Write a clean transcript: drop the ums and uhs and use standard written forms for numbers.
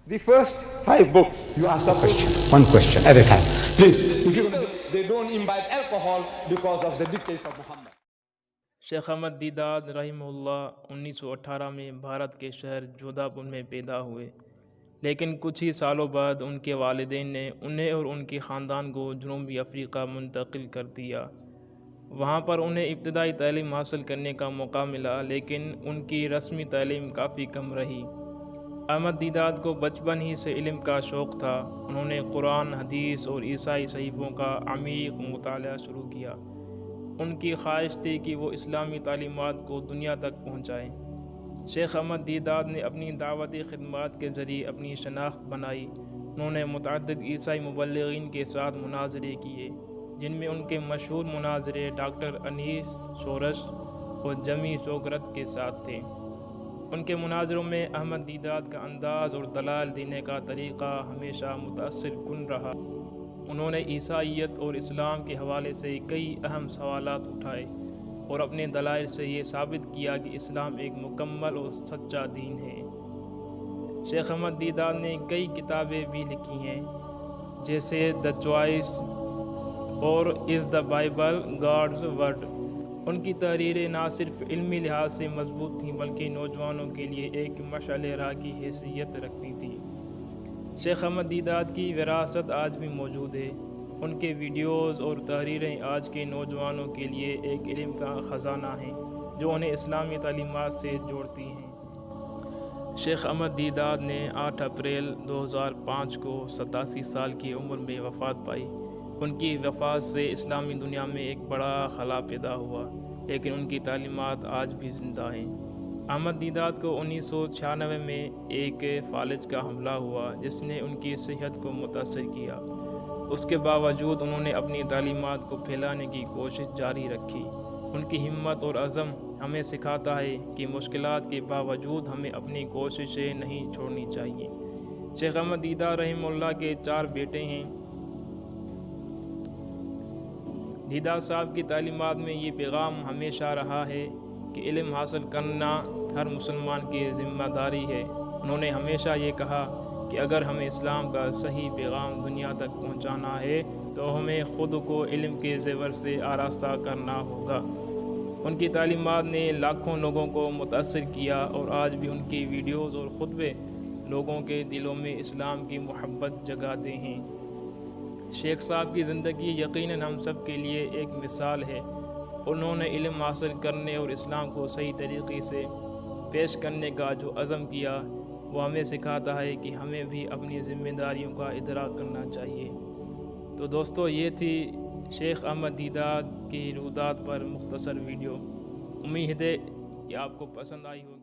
The first 5 books. You ask the question, one question at a time. Please. They don't imbibe alcohol because of the dictates of Muhammad. شیخ احمد دیداد رحمہ اللہ 1918 میں بھارت کے شہر جودھا پور میں پیدا ہوئے، لیکن کچھ ہی سالوں بعد ان کے والدین نے انہیں اور ان کے خاندان کو جنوبی افریقہ منتقل کر دیا۔ وہاں پر انہیں ابتدائی تعلیم حاصل کرنے کا موقع ملا، لیکن ان کی رسمی تعلیم کافی کم رہی۔ احمد دیداد کو بچپن ہی سے علم کا شوق تھا۔ انہوں نے قرآن، حدیث اور عیسائی صحیفوں کا عمیق مطالعہ شروع کیا۔ ان کی خواہش تھی کہ وہ اسلامی تعلیمات کو دنیا تک پہنچائیں۔ شیخ احمد دیداد نے اپنی دعوتی خدمات کے ذریعے اپنی شناخت بنائی۔ انہوں نے متعدد عیسائی مبلغین کے ساتھ مناظرے کیے، جن میں ان کے مشہور مناظرے ڈاکٹر انیس سورش اور جمی سوگرت کے ساتھ تھے۔ ان کے مناظروں میں احمد دیداد کا انداز اور دلائل دینے کا طریقہ ہمیشہ متاثر کن رہا۔ انہوں نے عیسائیت اور اسلام کے حوالے سے کئی اہم سوالات اٹھائے اور اپنے دلائل سے یہ ثابت کیا کہ اسلام ایک مکمل اور سچا دین ہے۔ شیخ احمد دیداد نے کئی کتابیں بھی لکھی ہیں، جیسے دا چوائس اور از دا بائبل گاڈز ورڈ۔ ان کی تحریریں نہ صرف علمی لحاظ سے مضبوط تھیں بلکہ نوجوانوں کے لیے ایک مشعل راہ کی حیثیت رکھتی تھیں۔ شیخ احمد دیداد کی وراثت آج بھی موجود ہے۔ ان کے ویڈیوز اور تحریریں آج کے نوجوانوں کے لیے ایک علم کا خزانہ ہیں جو انہیں اسلامی تعلیمات سے جوڑتی ہیں۔ شیخ احمد دیداد نے 8 اپریل 2005 کو 87 سال کی عمر میں وفات پائی۔ ان کی وفات سے اسلامی دنیا میں ایک بڑا خلا پیدا ہوا، لیکن ان کی تعلیمات آج بھی زندہ ہیں۔ احمد دیداد کو 1996 میں ایک فالج کا حملہ ہوا جس نے ان کی صحت کو متاثر کیا۔ اس کے باوجود انہوں نے اپنی تعلیمات کو پھیلانے کی کوشش جاری رکھی۔ ان کی ہمت اور عزم ہمیں سکھاتا ہے کہ مشکلات کے باوجود ہمیں اپنی کوششیں نہیں چھوڑنی چاہیے۔ شیخ احمد دیداد رحمہ اللہ کے 4 بیٹے ہیں۔ دیداد صاحب کی تعلیمات میں یہ پیغام ہمیشہ رہا ہے کہ علم حاصل کرنا ہر مسلمان کی ذمہ داری ہے۔ انہوں نے ہمیشہ یہ کہا کہ اگر ہمیں اسلام کا صحیح پیغام دنیا تک پہنچانا ہے تو ہمیں خود کو علم کے زیور سے آراستہ کرنا ہوگا۔ ان کی تعلیمات نے لاکھوں لوگوں کو متاثر کیا اور آج بھی ان کی ویڈیوز اور خطبے لوگوں کے دلوں میں اسلام کی محبت جگاتے ہیں۔ شیخ صاحب کی زندگی یقیناً ہم سب کے لیے ایک مثال ہے۔ انہوں نے علم حاصل کرنے اور اسلام کو صحیح طریقے سے پیش کرنے کا جو عزم کیا، وہ ہمیں سکھاتا ہے کہ ہمیں بھی اپنی ذمہ داریوں کا ادراک کرنا چاہیے۔ تو دوستو، یہ تھی شیخ احمد دیداد کی رویداد پر مختصر ویڈیو۔ امید ہے کہ آپ کو پسند آئی ہوگی۔